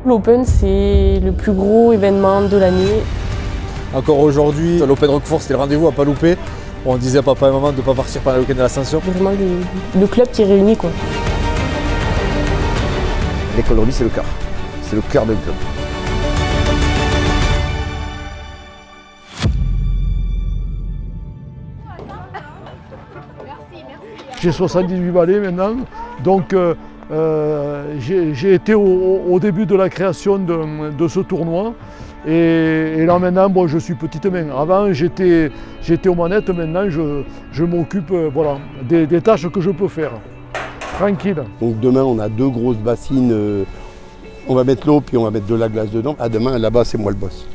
L'Open, c'est le plus gros événement de l'année. Encore aujourd'hui, l'Open Roquefort, c'était le rendez-vous à pas louper. On disait à papa et maman de ne pas partir pendant le week-end de l'Ascension. Vraiment le club qui réunit, quoi. L'école de rugby, c'est le cœur. C'est le cœur d'un club. J'ai 78 balais maintenant, donc j'ai été au début de la création de ce tournoi. Et là maintenant, bon, je suis petite main. Avant, j'étais aux manettes, maintenant je m'occupe voilà, des tâches que je peux faire. Tranquille. Donc demain, on a 2 grosses bassines. On va mettre l'eau, puis on va mettre de la glace dedans. Ah, demain, là-bas, c'est moi le boss.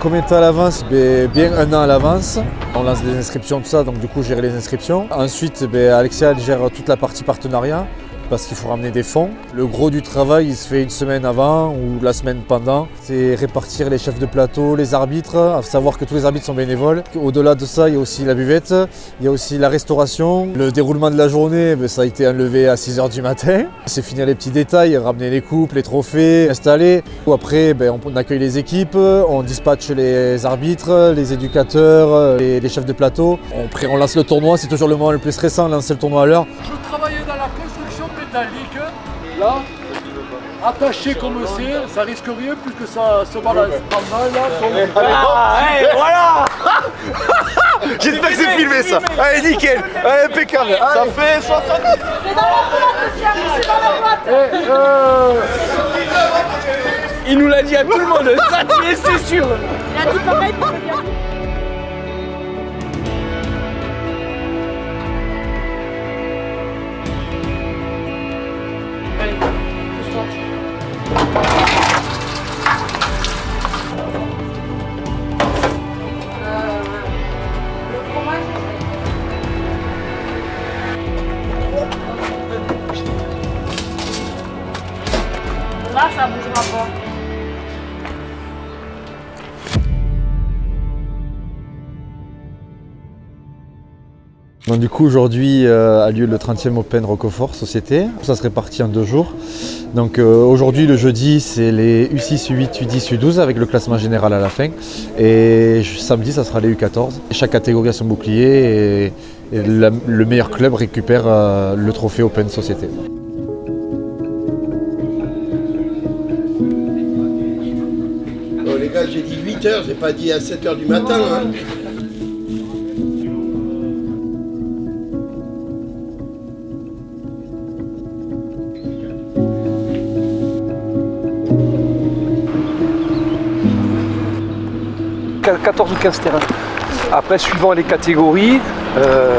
Combien de temps à l'avance? Bien 1 an à l'avance. On lance les inscriptions, tout ça, donc du coup, je gère les inscriptions. Ensuite, Alexia elle gère toute la partie partenariat, parce qu'il faut ramener des fonds. Le gros du travail, il se fait une semaine avant ou la semaine pendant. C'est répartir les chefs de plateau, les arbitres, à savoir que tous les arbitres sont bénévoles. Au-delà de ça, il y a aussi la buvette, il y a aussi la restauration. Le déroulement de la journée, ça a été enlevé à 6 h du matin. C'est finir les petits détails, ramener les coupes, les trophées, installer. Après, on accueille les équipes, on dispatche les arbitres, les éducateurs, les chefs de plateau. Après, on lance le tournoi, c'est toujours le moment le plus stressant, lancer le tournoi à l'heure. Je travaillais dans la construction métallique, là, attaché comme c'est, ça risque rien puisque ça se balance pas mal là. Voilà. J'espère que c'est filmé ça. Allez, nickel. Allez, impeccable. Ça fait 70. C'est dans la boîte, c'est dans la boîte. Il nous l'a dit à tout le monde. Ça, c'est sûr. Il a dit pareil pour me dire. Là, ça bougera pas. Donc du coup aujourd'hui a lieu le 30e Open Roquefort Société. Ça se répartit en 2 jours. Donc aujourd'hui le jeudi c'est les U6, U8, U10, U12 avec le classement général à la fin. Et samedi ça sera les U14. Chaque catégorie a son bouclier et le meilleur club récupère le trophée Open Société. Oh, les gars, j'ai dit 8 h, j'ai pas dit à 7 h du matin. Hein. « 14 ou 15 terrains. Après, suivant les catégories,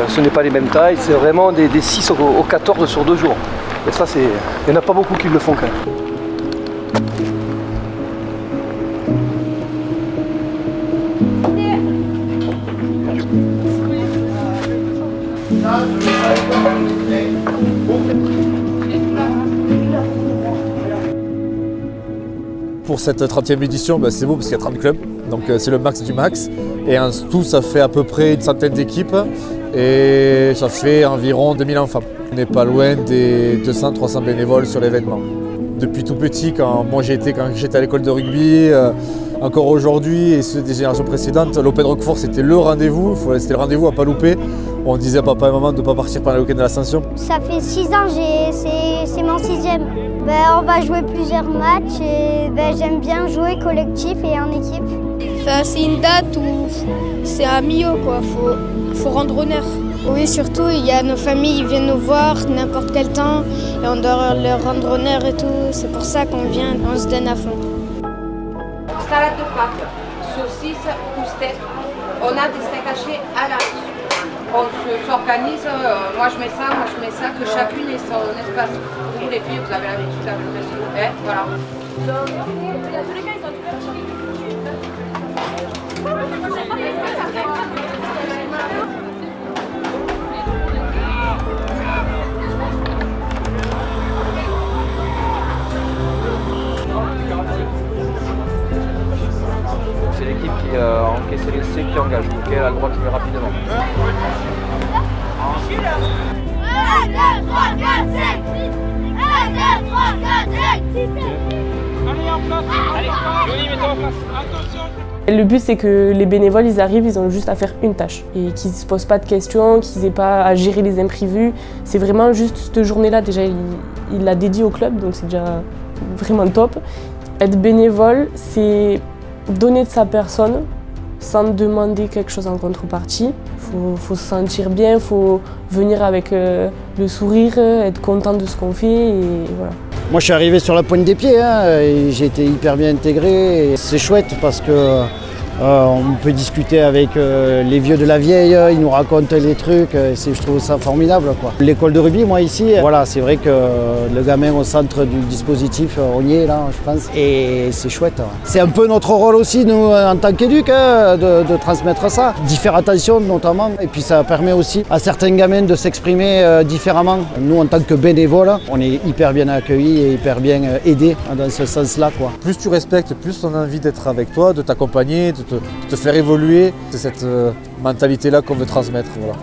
ce n'est pas les mêmes tailles, c'est vraiment des 6 au 14 sur 2 jours. Et ça, il n'y en a pas beaucoup qui le font quand même. Pour cette 30e édition, c'est beau parce qu'il y a 30 clubs, donc c'est le max du max. Et en tout, ça fait à peu près une centaine d'équipes et ça fait environ 2000 enfants. On n'est pas loin des 200-300 bénévoles sur l'événement. Depuis tout petit, quand j'étais à l'école de rugby, encore aujourd'hui et ceux des générations précédentes, l'Open Roquefort c'était le rendez-vous, c'était le rendez-vous à pas louper. On disait à papa et maman de ne pas partir pendant le week-end de l'Ascension. Ça fait 6 ans, c'est mon 6e. On va jouer plusieurs matchs et j'aime bien jouer collectif et en équipe. C'est une date où c'est à Millau, quoi. Faut rendre honneur. Oui, surtout, il y a nos familles, ils viennent nous voir n'importe quel temps et on doit leur rendre honneur et tout. C'est pour ça qu'on vient, on se donne à fond. Salade de pâtes, saucisses ou steak. On a des steaks hachés à la maison. On s'organise, moi je mets ça, que chacune ait son espace. Vous les filles, vous avez l'habitude avec le même. Voilà. C'est l'équipe qui a encaissé et c'est qui engage. Ok, elle a le droit de jouer rapidement. 1, 2, 3, 4, 5, 6. 1, 2, 3, 4, 5, 6. Allez, en place. Allez, Johnny, mets-toi en place. Attention. Le but, c'est que les bénévoles, ils arrivent, ils ont juste à faire une tâche et qu'ils ne se posent pas de questions, qu'ils n'aient pas à gérer les imprévus. C'est vraiment juste cette journée-là, déjà, il l'a dédié au club, donc c'est déjà vraiment top. Être bénévole, c'est donner de sa personne sans demander quelque chose en contrepartie. Faut se sentir bien, il faut venir avec le sourire, être content de ce qu'on fait et voilà. Moi je suis arrivé sur la pointe des pieds et j'ai été hyper bien intégré. C'est chouette parce que on peut discuter avec les vieux de la vieille, ils nous racontent les trucs, je trouve ça formidable, quoi. L'école de rugby, moi ici, voilà, c'est vrai que le gamin au centre du dispositif, on y est là, je pense, et c'est chouette. C'est un peu notre rôle aussi, nous, en tant qu'éduc, de transmettre ça, d'y faire attention notamment, et puis ça permet aussi à certains gamins de s'exprimer différemment. Nous, en tant que bénévoles, on est hyper bien accueillis et hyper bien aidés dans ce sens-là, quoi. Plus tu respectes, plus on a envie d'être avec toi, de t'accompagner, de te faire évoluer. C'est cette mentalité-là qu'on veut transmettre. Voilà.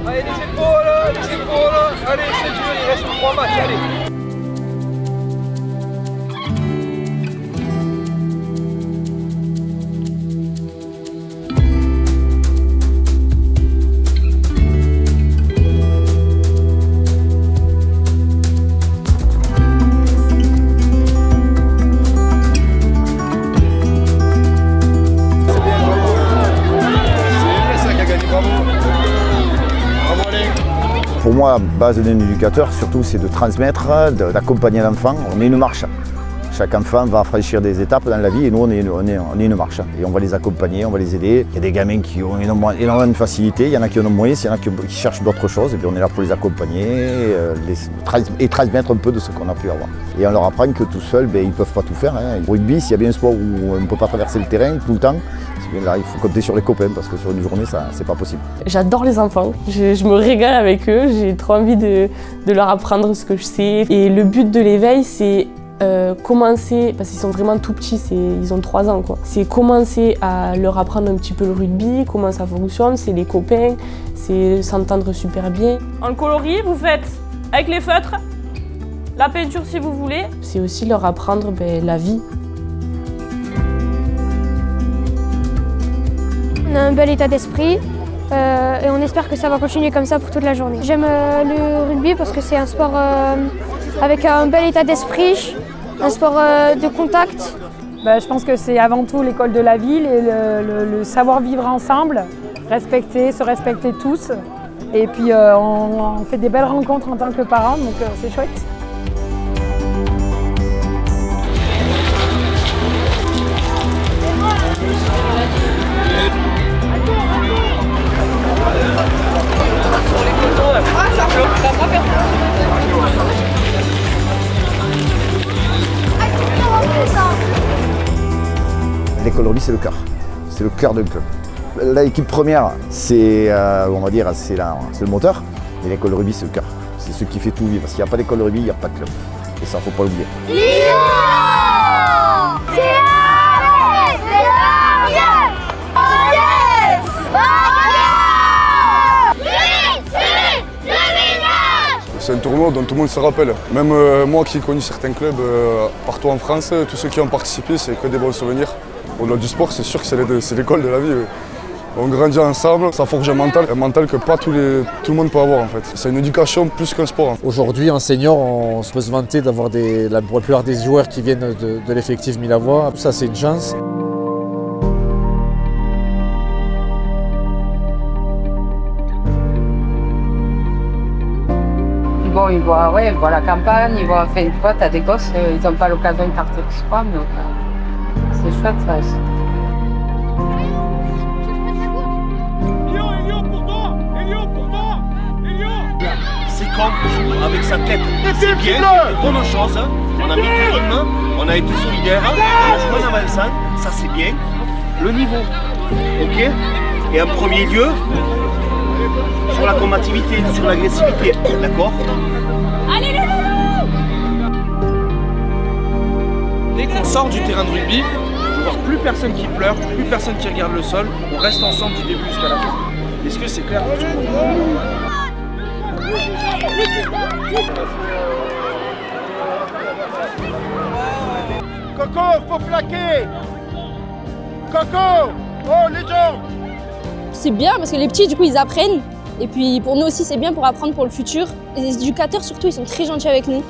Allez, les épaules, allez, c'est dur, il reste 3 matchs, allez. Pour moi, la base d'un éducateur, surtout, c'est de transmettre, d'accompagner l'enfant. On est une marche. Chaque enfant va franchir des étapes dans la vie et nous, on est une marche. Et on va les accompagner, on va les aider. Il y a des gamins qui ont énormément de facilité, il y en a qui en ont moins, il y en a qui cherchent d'autres choses. Et puis on est là pour les accompagner et transmettre un peu de ce qu'on a pu avoir. Et on leur apprend que tout seul, ils ne peuvent pas tout faire. Au rugby, s'il y a bien un sport où on ne peut pas traverser le terrain tout le temps, là, il faut compter sur les copains parce que sur une journée, ça, c'est pas possible. J'adore les enfants, je me régale avec eux, j'ai trop envie de leur apprendre ce que je sais. Et le but de l'éveil, c'est commencer, parce qu'ils sont vraiment tout petits, ils ont 3 ans, quoi. C'est commencer à leur apprendre un petit peu le rugby, comment ça fonctionne, c'est les copains, c'est s'entendre super bien. En coloris, vous faites avec les feutres, la peinture si vous voulez. C'est aussi leur apprendre la vie. On a un bel état d'esprit et on espère que ça va continuer comme ça pour toute la journée. J'aime le rugby parce que c'est un sport avec un bel état d'esprit, un sport de contact. Je pense que c'est avant tout l'école de la ville et le savoir vivre ensemble, se respecter tous. Et puis on fait des belles rencontres en tant que parents, donc c'est chouette. L'école rugby, c'est le cœur d'un club. L'équipe première, c'est on va dire, c'est le moteur, et l'école rugby, c'est le cœur. C'est ce qui fait tout vivre. S'il n'y a pas d'école rugby, il n'y a pas de club. Et ça, faut pas l'oublier. C'est un tournoi dont tout le monde se rappelle. Même moi qui ai connu certains clubs partout en France, tous ceux qui ont participé, c'est que des bons souvenirs. Au-delà du sport, c'est sûr que c'est l'école de la vie. On grandit ensemble, ça forge un mental que pas tout le monde peut avoir en fait. C'est une éducation plus qu'un sport. Aujourd'hui, en senior, on peut se vanter d'avoir la plupart des joueurs qui viennent de l'effectif Milavois. Ça, c'est une chance. Bon, ils voient la campagne, ils voient, t'as des gosses, ils n'ont pas l'occasion de partir au sport, donc c'est chouette ça aussi. C'est comme joue avec sa tête. C'est bien, bonne chose. On a mis du rythme, on a été solidaire, on a joué en avançant, ça c'est bien. Le niveau, ok. Et en premier lieu, sur la combativité, sur l'agressivité, d'accord. Allez les loulous! Dès qu'on sort du terrain de rugby, on va plus personne qui pleure, plus personne qui regarde le sol, on reste ensemble du début jusqu'à la fin. Est-ce que c'est clair pour tout le monde? Coco, faut plaquer. Coco, oh les jambes. C'est bien parce que les petits, du coup, ils apprennent. Et puis pour nous aussi, c'est bien pour apprendre pour le futur. Et les éducateurs, surtout, ils sont très gentils avec nous.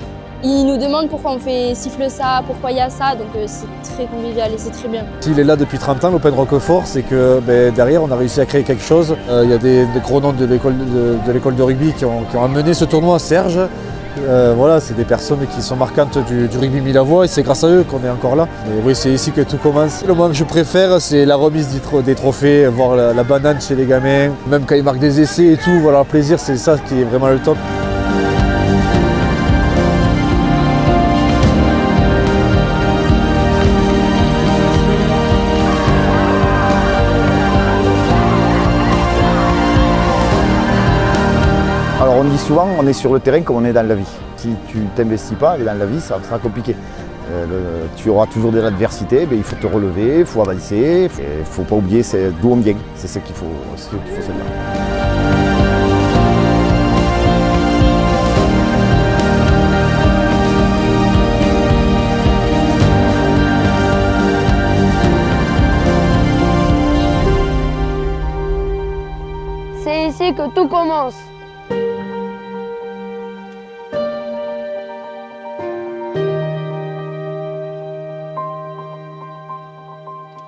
Ils nous demandent pourquoi on fait siffle ça, pourquoi il y a ça. Donc c'est très convivial et c'est très bien. S'il est là depuis 30 ans, l'Open Roquefort, c'est que derrière, on a réussi à créer quelque chose. Il y a des gros noms de l'école de rugby qui ont amené ce tournoi. Serge, voilà, c'est des personnes qui sont marquantes du rugby Milavois et c'est grâce à eux qu'on est encore là. Mais oui, c'est ici que tout commence. Le moment que je préfère, c'est la remise des trophées, voir la banane chez les gamins, même quand ils marquent des essais et tout, voilà, le plaisir, c'est ça qui est vraiment le top. Alors on dit souvent, on est sur le terrain comme on est dans la vie. Si tu ne t'investis pas, dans la vie, ça sera compliqué. Tu auras toujours de l'adversité, il faut te relever, il faut avancer, il ne faut pas oublier d'où on vient. C'est ce qu'il faut se dire. C'est ici que tout commence.